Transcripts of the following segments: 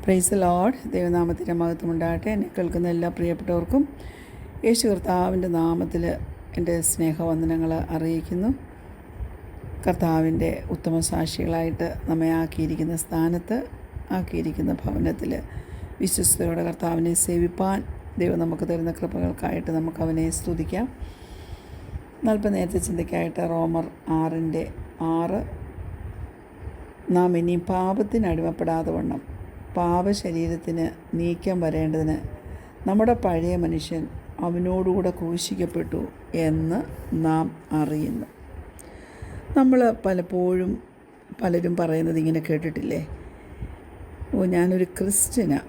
Praise Lord. ദൈവനാമത്തിൻ്റെ മഹത്വമുണ്ടാകട്ടെ. എന്നെ കേൾക്കുന്ന എല്ലാ പ്രിയപ്പെട്ടവർക്കും യേശു കർത്താവിൻ്റെ നാമത്തിൽ എൻ്റെ സ്നേഹവന്ദനങ്ങൾ അറിയിക്കുന്നു. കർത്താവിൻ്റെ ഉത്തമ സാക്ഷികളായിട്ട് നമ്മെ ആക്കിയിരിക്കുന്ന സ്ഥാനത്ത്, ആക്കിയിരിക്കുന്ന ഭവനത്തിൽ വിശ്വസ്തയോടെ കർത്താവിനെ സേവിപ്പാൻ ദൈവം നമുക്ക് തരുന്ന കൃപകൾക്കായിട്ട് നമുക്ക് അവനെ സ്തുതിക്കാം. അല്പനേരത്തെ ചിന്തയ്ക്കായിട്ട് റോമർ 6:6 നാം ഇനി പാപത്തിന് അടിമപ്പെടാതെ വണ്ണം പാപശരീരത്തിന് നീക്കം വരേണ്ടതിന് നമ്മുടെ പഴയ മനുഷ്യൻ അവനോടുകൂടെ ക്രൂശിക്കപ്പെട്ടു എന്ന് നാം അറിയുന്നു. നമ്മൾ പലരും പറയുന്നത് ഇങ്ങനെ കേട്ടിട്ടില്ലേ, ഞാനൊരു ക്രിസ്ത്യനാണ്,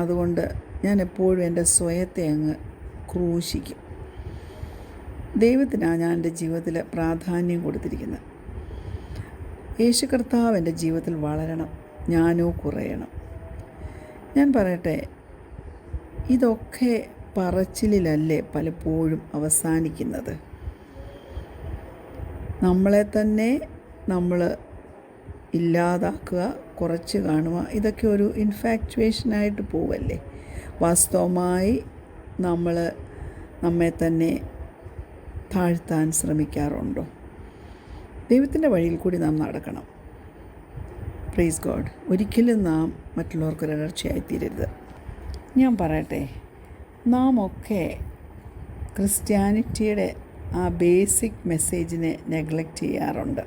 അതുകൊണ്ട് ഞാൻ എപ്പോഴും എൻ്റെ സ്വയത്തെ അങ്ങ് ക്രൂശിക്കും. ദൈവത്തിനാണ് ഞാൻ എൻ്റെ ജീവിതത്തിൽ പ്രാധാന്യം കൊടുത്തിരിക്കുന്നത്. യേശു കർത്താവ് എൻ്റെ ജീവിതത്തിൽ വളരണം, ഞാനോ കുറയണം. ഞാൻ പറയട്ടെ, ഇതൊക്കെ പറച്ചിലല്ലേ പലപ്പോഴും അവസാനിക്കുന്നത്. നമ്മളെ തന്നെ നമ്മൾ ഇല്ലാതാക്കുക, കുറച്ച് കാണുക, ഇതൊക്കെ ഒരു ഇൻഫാക്ച്വേഷനായിട്ട് പോവല്ലേ. വാസ്തവമായി നമ്മൾ നമ്മെ തന്നെ താഴ്ത്താൻ ശ്രമിക്കാറുണ്ടോ? ദൈവത്തിൻ്റെ വഴിയിൽ കൂടി നാം നടക്കണം. Praise God. ഒരിക്കലും നാം മറ്റുള്ളവർക്കൊരു ഇടർച്ചയായിത്തീരരുത്. ഞാൻ പറയട്ടെ, നാം ഒക്കെ ക്രിസ്ത്യാനിറ്റിയുടെ ആ ബേസിക് മെസ്സേജിനെ നെഗ്ലക്റ്റ് ചെയ്യാറുണ്ട്.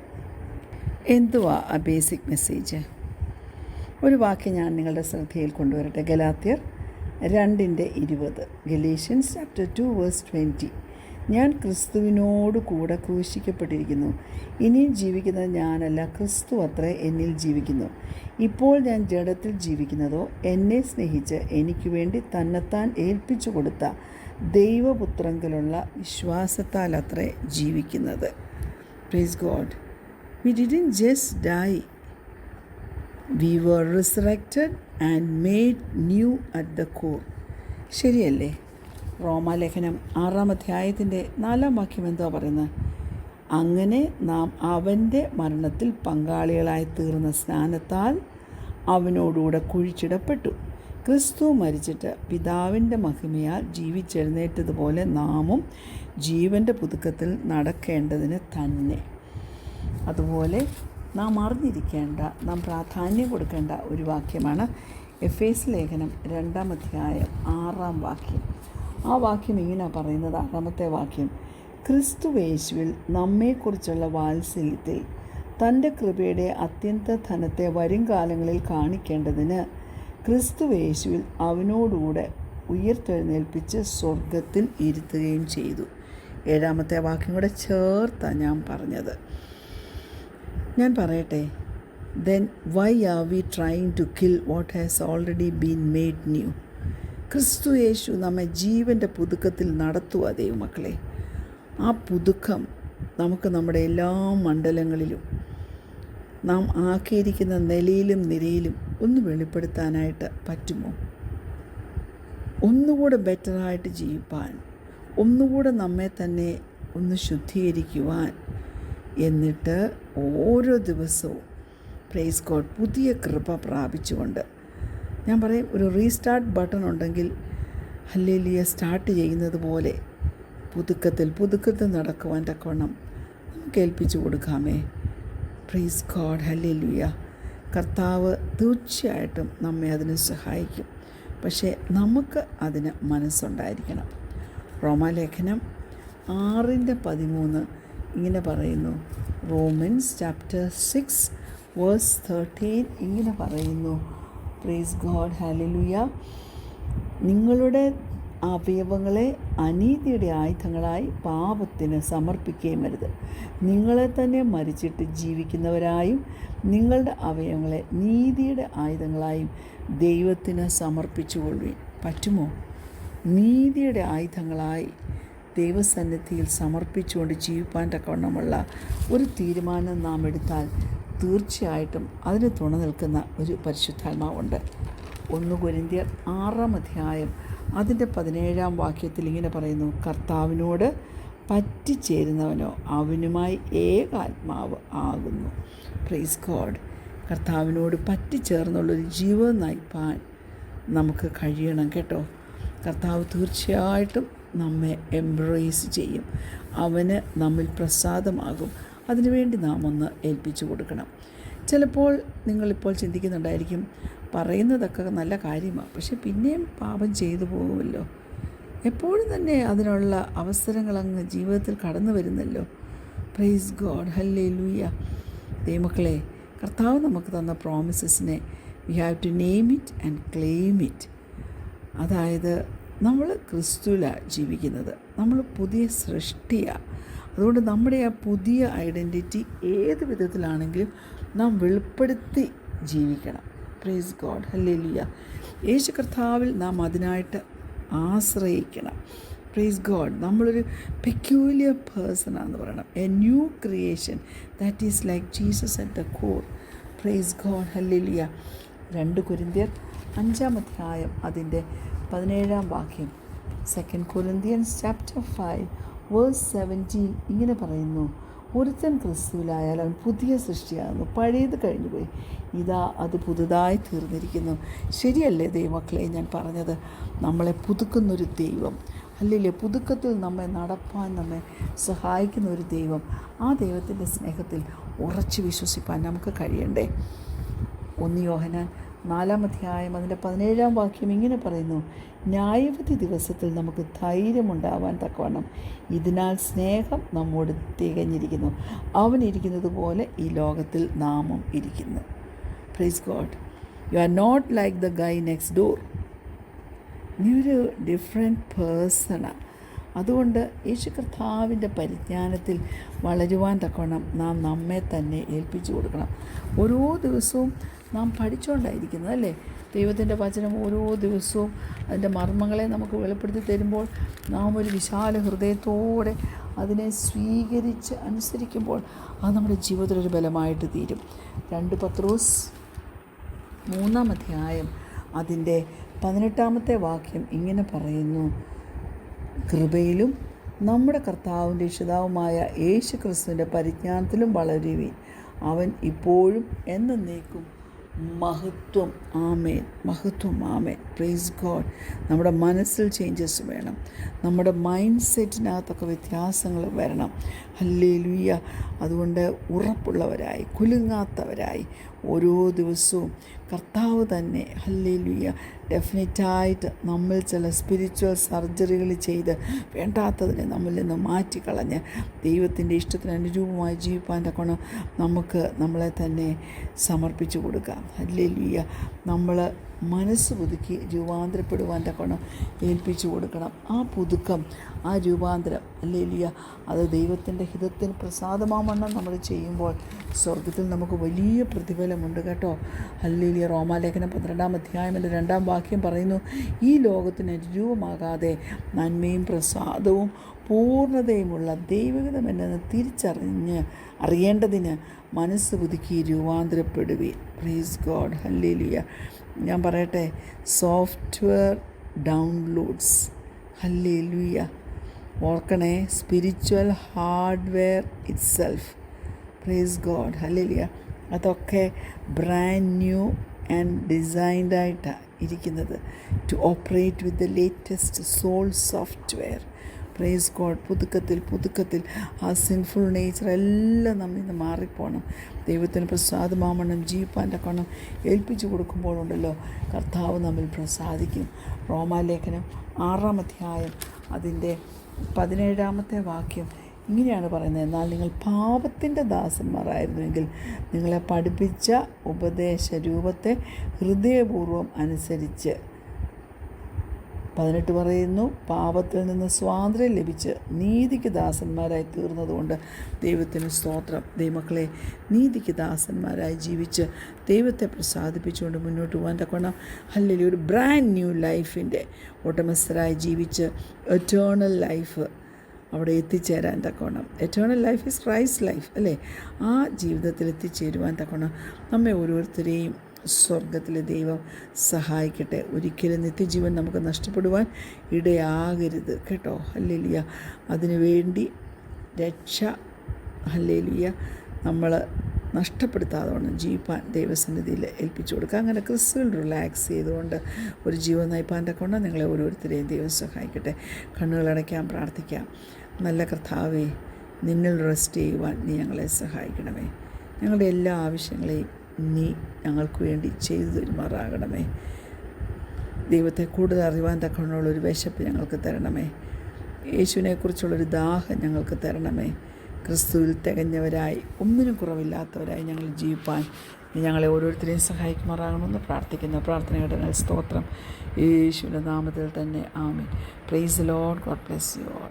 എന്തുവാ ആ ബേസിക് മെസ്സേജ്? ഒരു വാക്യം ഞാൻ നിങ്ങളുടെ ശ്രദ്ധയിൽ കൊണ്ടുവരട്ടെ. ഗലാത്യർ 2:20. Galatians chapter 2:20. ഞാൻ ക്രിസ്തുവിനോട് കൂടെ ക്രൂശിക്കപ്പെട്ടിരിക്കുന്നു. ഇനിയും ജീവിക്കുന്നത് ഞാനല്ല, ക്രിസ്തു അത്രേ എന്നിൽ ജീവിക്കുന്നു. ഇപ്പോൾ ഞാൻ ജഡത്തിൽ ജീവിക്കുന്നതോ എന്നെ സ്നേഹിച്ച് എനിക്ക് വേണ്ടി തന്നെത്താൻ ഏൽപ്പിച്ചു കൊടുത്ത ദൈവപുത്രങ്കിലുള്ള വിശ്വാസത്താൽ അത്രേ ജീവിക്കുന്നത്. Praise god. We didn't just die, we were resurrected and made new at the core. ശരിയല്ലേ? റോമാലേഖനം 6:4 വാക്യം എന്താ പറയുന്നത്? അങ്ങനെ നാം അവൻ്റെ മരണത്തിൽ പങ്കാളികളായി തീർന്ന സ്നാനത്താൽ അവനോടുകൂടെ കുഴിച്ചിടപ്പെട്ടു. ക്രിസ്തു മരിച്ചിട്ട് പിതാവിൻ്റെ മഹിമയാൽ ജീവിച്ചെഴുന്നേറ്റതുപോലെ നാമും ജീവൻ്റെ പുതുക്കത്തിൽ നടക്കേണ്ടതിന് തന്നെ. അതുപോലെ നാം അറിഞ്ഞിരിക്കേണ്ട, നാം പ്രാധാന്യം കൊടുക്കേണ്ട ഒരു വാക്യമാണ് എഫേസ്യ ലേഖനം 2:6 വാക്യം. ആ വാക്യം ഇങ്ങനെ പറയുന്നത്, 6ാമത്തെ വാക്യം: ക്രിസ്തുവേശുവിൽ നമ്മെക്കുറിച്ചുള്ള വാത്സല്യത്തിൽ തൻ്റെ കൃപയുടെ അത്യന്ത ധനത്തെ വരും കാലങ്ങളിൽ കാണിക്കേണ്ടതിന് ക്രിസ്തുവേശുവിൽ അവനോടുകൂടെ ഉയർത്തെഴുന്നേൽപ്പിച്ച് സ്വർഗത്തിൽ ഇരുത്തുകയും ചെയ്തു. 7ാമത്തെ വാക്യം കൂടെ ചേർത്താണ് ഞാൻ പറഞ്ഞത്. ഞാൻ പറയട്ടെ, then why are we trying to kill what has already been made new? ക്രിസ്തു യേശു നമ്മെ ജീവൻ്റെ പുതുക്കത്തിൽ നടത്തുക ദൈവമക്കളെ. ആ പുതുക്കം നമുക്ക് നമ്മുടെ എല്ലാ മണ്ഡലങ്ങളിലും നാം ആക്കിയിരിക്കുന്ന നിലയിലും നിരയിലും ഒന്ന് വെളിപ്പെടുത്താനായിട്ട് പറ്റുമോ? ഒന്നുകൂടെ ബെറ്ററായിട്ട് ജീവിപ്പാൻ, ഒന്നുകൂടെ നമ്മെ തന്നെ ഒന്ന് ശുദ്ധീകരിക്കുവാൻ, എന്നിട്ട് ഓരോ ദിവസവും പ്രൈസ് ഗോഡ് പുതിയ കൃപ പ്രാപിച്ചുകൊണ്ട്, ഞാൻ പറയും, ഒരു റീസ്റ്റാർട്ട് ബട്ടൺ ഉണ്ടെങ്കിൽ ഹല്ലേലൂയ സ്റ്റാർട്ട് ചെയ്യുന്നത് പോലെ പുതുക്കത്തിൽ നടക്കുവാൻ തക്കവണ്ണം നമുക്ക് ഏൽപ്പിച്ചു കൊടുക്കാമേ. Price God. ഹല്ലേലൂയ. കർത്താവ് തീർച്ചയായിട്ടും നമ്മെ അതിന് സഹായിക്കും. പക്ഷേ നമുക്ക് അതിന് മനസ്സുണ്ടായിരിക്കണം. റോമാലേഖനം 6:13 ഇങ്ങനെ പറയുന്നു. റോമൻസ് ചാപ്റ്റർ 6:13 ഇങ്ങനെ പറയുന്നു. Price God. ഹല്ലേലൂയ. നിങ്ങളുടെ അവയവങ്ങളെ അനീതിയുടെ ആയുധങ്ങളായി പാപത്തിന് സമർപ്പിക്കുകയും അരുത്. നിങ്ങളെ തന്നെ മരിച്ചിട്ട് ജീവിക്കുന്നവരായും നിങ്ങളുടെ അവയവങ്ങളെ നീതിയുടെ ആയുധങ്ങളായും ദൈവത്തിന് സമർപ്പിച്ചുകൊള്ളുകയും. പറ്റുമോ? നീതിയുടെ ആയുധങ്ങളായി ദൈവസന്നിധിയിൽ സമർപ്പിച്ചുകൊണ്ട് ജീവിപ്പാൻ തക്കവണ്ണമുള്ള ഒരു തീരുമാനം നാം എടുത്താൽ തീർച്ചയായിട്ടും അതിന് തുണ നിൽക്കുന്ന ഒരു പരിശുദ്ധാത്മാവുണ്ട്. 1 കൊരിന്ത്യർ 6 അതിൻ്റെ 17 വാക്യത്തിൽ ഇങ്ങനെ പറയുന്നു: കർത്താവിനോട് പറ്റിച്ചേരുന്നവനോ അവനുമായി ഏകാത്മാവ് ആകുന്നു. Praise God. കർത്താവിനോട് പറ്റിച്ചേർന്നുള്ളൊരു ജീവിതം നയിപ്പാൻ നമുക്ക് കഴിയണം കേട്ടോ. കർത്താവ് തീർച്ചയായിട്ടും നമ്മെ എംബ്രേസ് ചെയ്യും. അവന് നമ്മിൽ പ്രസാദമാകും. അതിനുവേണ്ടി നാം ഒന്ന് ഏൽപ്പിച്ചു കൊടുക്കണം. ചിലപ്പോൾ നിങ്ങളിപ്പോൾ ചിന്തിക്കുന്നുണ്ടായിരിക്കും, പറയുന്നതൊക്കെ നല്ല കാര്യമാണ്, പക്ഷെ പിന്നെയും പാപം ചെയ്തു പോകുമല്ലോ. എപ്പോഴും തന്നെ അതിനുള്ള അവസരങ്ങൾ അങ്ങ് ജീവിതത്തിൽ കടന്നു വരുന്നല്ലോ. Price God, hallelujah. ദൈവമക്കളെ, കർത്താവ് നമുക്ക് തന്ന പ്രോമിസസിനെ we have to name it and claim it. അതായത് നമ്മൾ ക്രിസ്തുവിലാണ് ജീവിക്കുന്നത്, നമ്മൾ പുതിയ സൃഷ്ടിയാണ്. അതുകൊണ്ട് നമ്മുടെ ആ പുതിയ ഐഡൻറ്റിറ്റി ഏത് വിധത്തിലാണെങ്കിലും നാം വെളിപ്പെടുത്തി ജീവിക്കണം. Price God, hallelujah. യേശു കർത്താവിൽ നാം അതിനായിട്ട് ആശ്രയിക്കണം. Praise God. നമ്മളൊരു പെക്യൂലിയർ പേഴ്സണാന്ന് പറയണം. A new creation that is like Jesus at the core. Praise God, ഹല്ലേലൂയ. 2 കൊരിന്ത്യർ 5-ാം അധ്യായം അതിൻ്റെ 17-ാം വാക്യം, 2 Corinthians chapter 5 verse 17 ഇങ്ങനെ പറയുന്നു, ഒരുത്തൻ ക്രിസ്തുവിലായാൽ അവൻ പുതിയ സൃഷ്ടിയാകുന്നു, പഴയത് കഴിഞ്ഞുപോയി, ഇതാ അത് പുതുതായി തീർന്നിരിക്കുന്നു. ശരിയല്ലേ ദൈവമക്കളെ ഞാൻ പറഞ്ഞത്? നമ്മളെ പുതുക്കുന്നൊരു ദൈവം, അല്ലേ? പുതുക്കത്തിൽ നമ്മെ നടപ്പാൻ നമ്മെ സഹായിക്കുന്ന ഒരു ദൈവം. ആ ദൈവത്തിൻ്റെ സ്നേഹത്തിൽ ഉറച്ചു വിശ്വസിപ്പാൻ നമുക്ക് കഴിയണ്ടേ? 1 യോഹന്നാൻ 4-ാം അധ്യായം അതിൻ്റെ 17-ാം വാക്യം ഇങ്ങനെ പറയുന്നു, ന്യായവിധി ദിവസത്തിൽ നമുക്ക് ധൈര്യമുണ്ടാവാൻ തക്കവണ്ണം ഇതിനാൽ സ്നേഹം നമ്മോട് തികഞ്ഞിരിക്കുന്നു. അവൻ ഇരിക്കുന്നത് പോലെ ഈ ലോകത്തിൽ നാമും ഇരിക്കുന്നു. Praise god. You are not like the guy next door. നീ ഒരു ഡിഫറെൻറ്റ് പേഴ്സണാണ്. അതുകൊണ്ട് യേശു കർത്താവിൻ്റെ പരിജ്ഞാനത്തിൽ വളരുവാൻ തക്കവണ്ണം നാം നമ്മെ തന്നെ ഏൽപ്പിച്ചു കൊടുക്കണം. ഓരോ ദിവസവും നാം പഠിച്ചുകൊണ്ടായിരിക്കുന്നത്, അല്ലേ? ദൈവത്തിൻ്റെ വചനം ഓരോ ദിവസവും അതിൻ്റെ മർമ്മങ്ങളെ നമുക്ക് വെളിപ്പെടുത്തി തരുമ്പോൾ നാം ഒരു വിശാല ഹൃദയത്തോടെ അതിനെ സ്വീകരിച്ച് അനുസരിക്കുമ്പോൾ അത് നമ്മുടെ ജീവിതത്തിലൊരു ബലമായിട്ട് തീരും. 2 പത്രോസ് 3-ാം അധ്യായം അതിൻ്റെ 18-ാമത്തെ വാക്യം ഇങ്ങനെ പറയുന്നു, കൃപയിലും നമ്മുടെ കർത്താവിൻ്റെ രക്ഷിതാവുമായ യേശു ക്രിസ്തുവിൻ്റെ പരിജ്ഞാനത്തിലും വളരുവീൻ. അവൻ ഇപ്പോഴും എന്നേക്കും മഹത്വം. ആമേൻ, മഹത്വം. ആമേൻ. Praise God. നമ്മുടെ മനസ്സിൽ ചേഞ്ചസ് വേണം. നമ്മുടെ മൈൻഡ് സെറ്റിനകത്തൊക്കെ വ്യത്യാസങ്ങൾ വരണം. ഹല്ലേലൂയ. അതുകൊണ്ട് ഉറപ്പുള്ളവരായി, കുലുങ്ങാത്തവരായി ഓരോ ദിവസവും കർത്താവ് തന്നെ, ഹല്ലേലൂയ, ഡെഫിനറ്റായിട്ട് നമ്മൾ ചില സ്പിരിച്വൽ സർജറികൾ ചെയ്ത് വേണ്ടാത്തതിനെ നമ്മളിൽ നിന്ന് മാറ്റിക്കളഞ്ഞ് ദൈവത്തിൻ്റെ ഇഷ്ടത്തിന് അനുരൂപമായി ജീവിപ്പാൻ തക്കവണ്ണം നമുക്ക് നമ്മളെ തന്നെ സമർപ്പിച്ചു കൊടുക്കാം. ഹല്ലേലൂയ. നമ്മൾ മനസ്സ് പുതുക്കി രൂപാന്തരപ്പെടുവാൻ തക്കവണ്ണം ഏൽപ്പിച്ചു കൊടുക്കണം. ആ പുതുക്കം, ആ രൂപാന്തരം, ഹല്ലേലൂയ, അത് ദൈവത്തിൻ്റെ ഹിതത്തിന് പ്രസാദമാവണ്ണം നമ്മൾ ചെയ്യുമ്പോൾ സ്വർഗത്തിൽ നമുക്ക് വലിയ പ്രതിഫലമുണ്ട് കേട്ടോ. ഹല്ലേലൂയ. റോമാലേഖനം 12-ാം അധ്യായം 2-ാം വാക്യം പറയുന്നു, ഈ ലോകത്തിന് അനുരൂപമാകാതെ നന്മയും പ്രസാദവും പൂർണ്ണതയുമുള്ള ദൈവഹിതമെന്ന് അറിയേണ്ടതിന് മനസ്സ് പുതുക്കി രൂപാന്തരപ്പെടുവീൻ. പ്രൈസ് ഗോഡ്, ഹല്ലേലൂയ. ഞാൻ പറയട്ടെ, സോഫ്റ്റ്വെയർ ഡൗൺലോഡ്സ്, ഹല്ലേലൂയ. ഓർക്കണേ, spiritual hardware itself. Praise God, ഹല്ലേലൂയ. അതൊക്കെ ബ്രാൻഡ് ന്യൂ ആൻഡ് ഡിസൈൻഡായിട്ടാണ് ഇരിക്കുന്നത്, to operate with the latest soul software. Praise God. പുതുക്കത്തിൽ ആ സിൻഫുൾ നേച്ചർ എല്ലാം നമ്മിൽ നിന്ന് മാറിപ്പോണം. ദൈവത്തിന് പ്രസാദമാവണ്ണം ജീവിപ്പാൻ തക്കവണ്ണം ഏൽപ്പിച്ചു കൊടുക്കുമ്പോഴുണ്ടല്ലോ കർത്താവ് നമ്മിൽ പ്രസാദിക്കും. റോമാലേഖനം 6-ാം അധ്യായം അതിൻ്റെ 17-ാമത്തെ വാക്യം ഇങ്ങനെയാണ് പറയുന്നത്, എന്നാൽ നിങ്ങൾ പാപത്തിൻ്റെ ദാസന്മാരായിരുന്നുവെങ്കിൽ നിങ്ങളെ പഠിപ്പിച്ച ഉപദേശ രൂപത്തെ ഹൃദയപൂർവ്വം അനുസരിച്ച്. 18 പറയുന്നു, പാപത്തിൽ നിന്ന് സ്വാതന്ത്ര്യം ലഭിച്ച് നീതിക്ക് ദാസന്മാരായി തീർന്നതുകൊണ്ട് ദൈവത്തിന് സ്തോത്രം. ദൈവമക്കളെ, നീതിക്ക് ദാസന്മാരായി ജീവിച്ച് ദൈവത്തെ പ്രസാദിപ്പിച്ചുകൊണ്ട് മുന്നോട്ട് പോകാൻ തക്കവണ്ണം ഹല്ലേലൂയ ഒരു ബ്രാൻഡ് ന്യൂ ലൈഫിൻ്റെ ഉടമസ്ഥരായി ജീവിച്ച് എറ്റേണൽ ലൈഫ് അവിടെ എത്തിച്ചേരാൻ തക്കവണ്ണം. Eternal life is Christ life, അല്ലേ? ആ ജീവിതത്തിൽ എത്തിച്ചേരുവാൻ തക്കവണ്ണം നമ്മെ ഓരോരുത്തരെയും സ്വർഗത്തിലെ ദൈവം സഹായിക്കട്ടെ. ഒരിക്കലും നിത്യജീവൻ നമുക്ക് നഷ്ടപ്പെടുവാൻ ഇടയാകരുത് കേട്ടോ. ഹല്ലേലൂയ. അതിനുവേണ്ടി രക്ഷ, ഹല്ലേലൂയ, നഷ്ടപ്പെടുത്താതെ കൊണ്ട് ജീവിപ്പാൻ ദൈവസന്നിധിയിൽ ഏൽപ്പിച്ചു കൊടുക്കുക. അങ്ങനെ ക്രിസ്തുവിൽ റിലാക്സ് ചെയ്തുകൊണ്ട് ഒരു ജീവൻ നയിപ്പാൻ്റെ കൊണ്ട് നിങ്ങളെ ഓരോരുത്തരെയും ദൈവം സഹായിക്കട്ടെ. കണ്ണുകളടയ്ക്കാൻ പ്രാർത്ഥിക്കാം. നല്ല കർത്താവേ, നിന്നിൽ റെസ്റ്റ് ചെയ്യുവാൻ നീ ഞങ്ങളെ സഹായിക്കണമേ. ഞങ്ങളുടെ എല്ലാ ആവശ്യങ്ങളെയും നീ ഞങ്ങൾക്ക് വേണ്ടി ചെയ്തു തരുമാറാകണമേ. ദൈവത്തെ കൂടുതൽ അറിയുവാൻ തക്കവണ്ണമുള്ളൊരു വിശപ്പ് ഞങ്ങൾക്ക് തരണമേ. യേശുവിനെക്കുറിച്ചുള്ളൊരു ദാഹം ഞങ്ങൾക്ക് തരണമേ. ക്രിസ്തുവിൽ തികഞ്ഞവരായി, ഒന്നിനും കുറവില്ലാത്തവരായി ഞങ്ങൾ ജീവിപ്പാൻ ഞങ്ങളെ ഓരോരുത്തരെയും സഹായിക്കുമാറാകണമെന്ന് പ്രാർത്ഥിക്കുന്ന പ്രാർത്ഥനയുടെ സ്തോത്രം യേശുവിൻ്റെ നാമത്തിൽ തന്നെ. ആമേൻ. Praise the lord. God bless you all.